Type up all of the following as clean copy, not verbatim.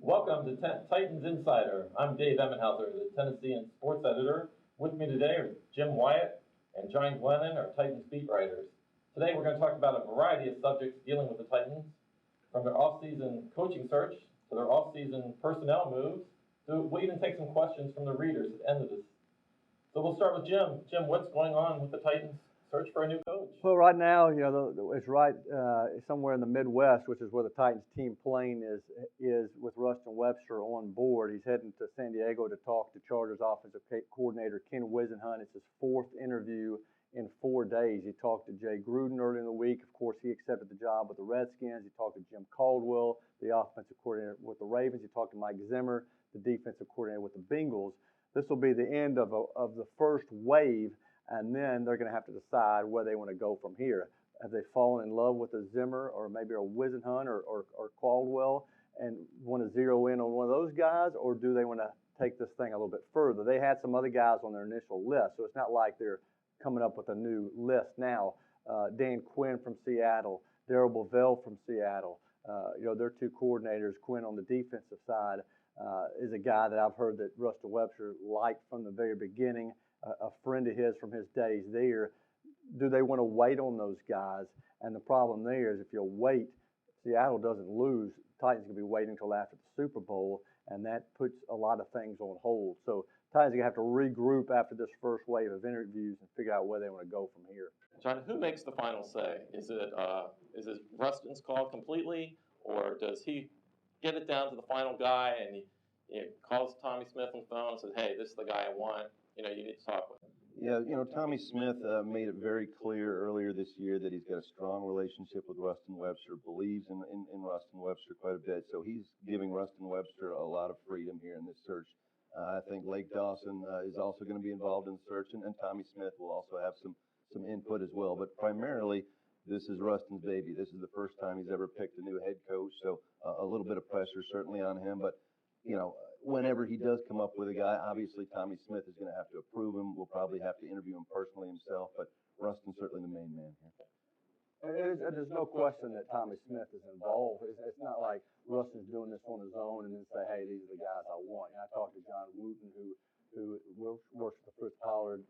Welcome to Titans Insider. I'm Dave Ammenheuser, the Tennessean sports editor. With me today are Jim Wyatt and John Glennon, our Titans beat writers. Today we're going to talk about a variety of subjects dealing with the Titans, from their off-season coaching search to their off-season personnel moves. So we'll even take some questions from the readers at the end of this. So we'll start with Jim. Jim, what's going on with the Titans' search for a new coach? Well, right now, it's right somewhere in the Midwest, which is where the Titans team plane is with Rustin Webster on board. He's heading to San Diego to talk to Chargers offensive coordinator Ken Whisenhunt. It's his fourth interview in 4 days. He talked to Jay Gruden earlier in the week. Of course, he accepted the job with the Redskins. He talked to Jim Caldwell, the offensive coordinator with the Ravens. He talked to Mike Zimmer, the defensive coordinator with the Bengals. This will be the end of the first wave, and then they're going to have to decide where they want to go from here. Have they fallen in love with a Zimmer or maybe a Whisenhunt or Caldwell and want to zero in on one of those guys, or do they want to take this thing a little bit further? They had some other guys on their initial list, so it's not like they're coming up with a new list now. Dan Quinn from Seattle, Darrell Bevell from Seattle. Their two coordinators, Quinn on the defensive side, is a guy that I've heard that Rustin Webster liked from the very beginning, a friend of his from his days there. Do they want to wait on those guys? And the problem there is if you wait, Seattle doesn't lose. Titans going to be waiting until after the Super Bowl, and that puts a lot of things on hold. So Titans are going to have to regroup after this first wave of interviews and figure out where they want to go from here. John, who makes the final say? Is it Rustin's call completely, or does he get it down to the final guy and he calls Tommy Smith on the phone and says, "Hey, this is the guy I want. You need to talk with him"? Yeah, Tommy Smith made it very clear earlier this year that he's got a strong relationship with Rustin Webster, believes in Rustin Webster quite a bit. So he's giving Rustin Webster a lot of freedom here in this search. I think Lake Dawson is also going to be involved in the search, and Tommy Smith will also have some input as well. But primarily, this is Rustin's baby. This is the first time he's ever picked a new head coach, so a little bit of pressure certainly on him. But, whenever he does come up with a guy, obviously Tommy Smith is going to have to approve him. We'll probably have to interview him personally himself, but Rustin's certainly the main man here. There's no question that Tommy Smith is involved. It's not like Rustin's doing this on his own and then say, "Hey, these are the guys I want." I talked to John Wooten, who works with the Fritz Pollard,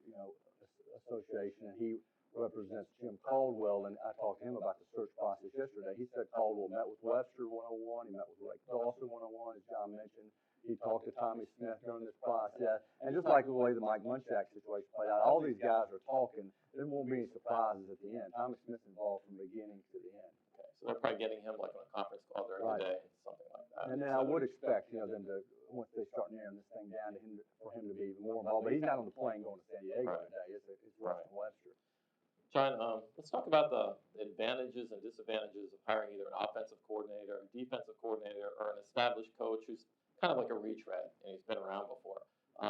Association, and he represents Jim Caldwell, and I talked to him about the search process yesterday. He said Caldwell met with Webster 101, he met with Lake Dawson 101, as John mentioned. He talked to Tommy Smith during this process, and just like the way the Mike Munchak situation played out, all these guys are talking. There won't be any surprises at the end. Tommy Smith's involved from beginning to the end. Okay, so they're probably getting him like on a conference call during the day, something like that. And then I would expect them to, once they start narrowing this thing down, for him to be even more involved. But he's not on the plane going to San Diego today. It's Rustin Webster. John, let's talk about the advantages and disadvantages of hiring either an offensive coordinator, a defensive coordinator, or an established coach who's kind of like a retread, and he's been around before.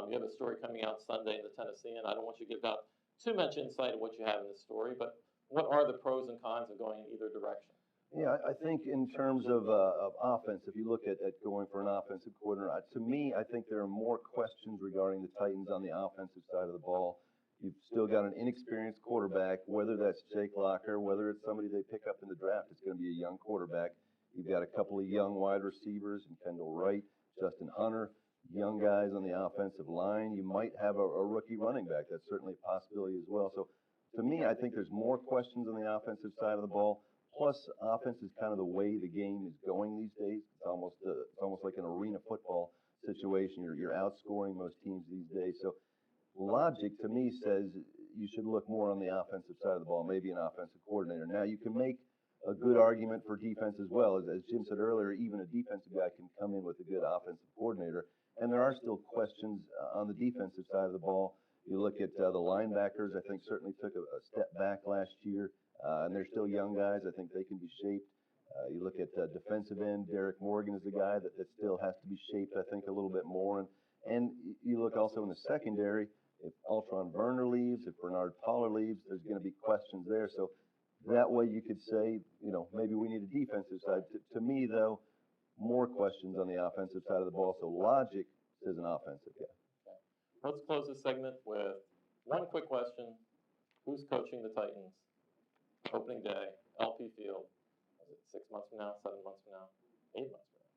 You have a story coming out Sunday in the Tennessean. I don't want you to give out too much insight of what you have in this story, but what are the pros and cons of going in either direction? Yeah, I think in terms of offense, if you look at going for an offensive coordinator, to me, I think there are more questions regarding the Titans on the offensive side of the ball. You've still got an inexperienced quarterback, whether that's Jake Locker, whether it's somebody they pick up in the draft, it's going to be a young quarterback. You've got a couple of young wide receivers, and Kendall Wright, Justin Hunter, young guys on the offensive line. You might have a rookie running back. That's certainly a possibility as well. So to me, I think there's more questions on the offensive side of the ball. Plus, offense is kind of the way the game is going these days. It's almost like an arena football situation. You're outscoring most teams these days. So logic to me says you should look more on the offensive side of the ball, maybe an offensive coordinator. Now, you can make a good argument for defense as well. As Jim said earlier, even a defensive guy can come in with a good offensive coordinator. And there are still questions on the defensive side of the ball. You look at the linebackers, I think certainly took a step back last year, and they're still young guys. I think they can be shaped. You look at defensive end, Derek Morgan is the guy that still has to be shaped, I think, a little bit more. And you look also in the secondary, if Altron Werner leaves, if Bernard Pollard leaves, there's going to be questions there. So that way you could say, maybe we need a defensive side. To me, though, more questions on the offensive side of the ball. So logic says an offensive guy. Okay. Let's close this segment with one quick question. Who's coaching the Titans? Opening day, LP Field. Is it 6 months from now, 7 months from now, 8 months from now?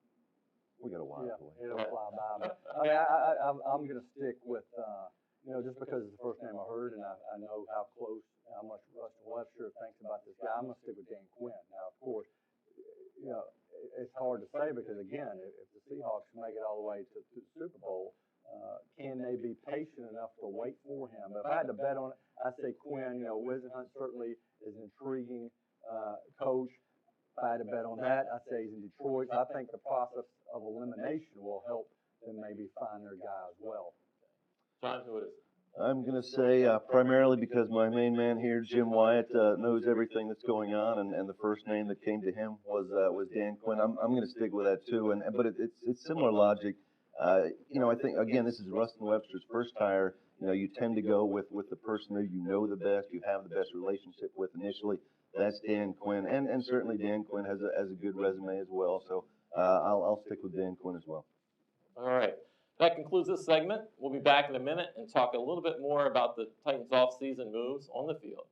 We got a while Yeah, to wait. it'll fly by. But, I mean, I'm going to stick with, just because it's the first name I heard, and I know how much Rustin Webster thinks about this guy, I'm going to stick with Dan Quinn. Now, of course, it's hard to say because, again, if the Seahawks make it all the way to the Super Bowl, can they be patient enough to wait for him? But if I had to bet on it, I'd say Quinn. Wisenhunt certainly is an intriguing coach. If I had to bet on that, I'd say he's in Detroit. So I think the process of elimination will help them maybe find their guy as well. John, who is it? I'm going to say primarily because my main man here, Jim Wyatt, knows everything that's going on, and the first name that came to him was Dan Quinn. I'm going to stick with that too, but it's similar logic. I think again this is Rustin Webster's first hire. You tend to go with the person who you know the best, you have the best relationship with initially. That's Dan Quinn, and certainly Dan Quinn has a good resume as well. So I'll stick with Dan Quinn as well. All right. That concludes this segment. We'll be back in a minute and talk a little bit more about the Titans off-season moves on the field.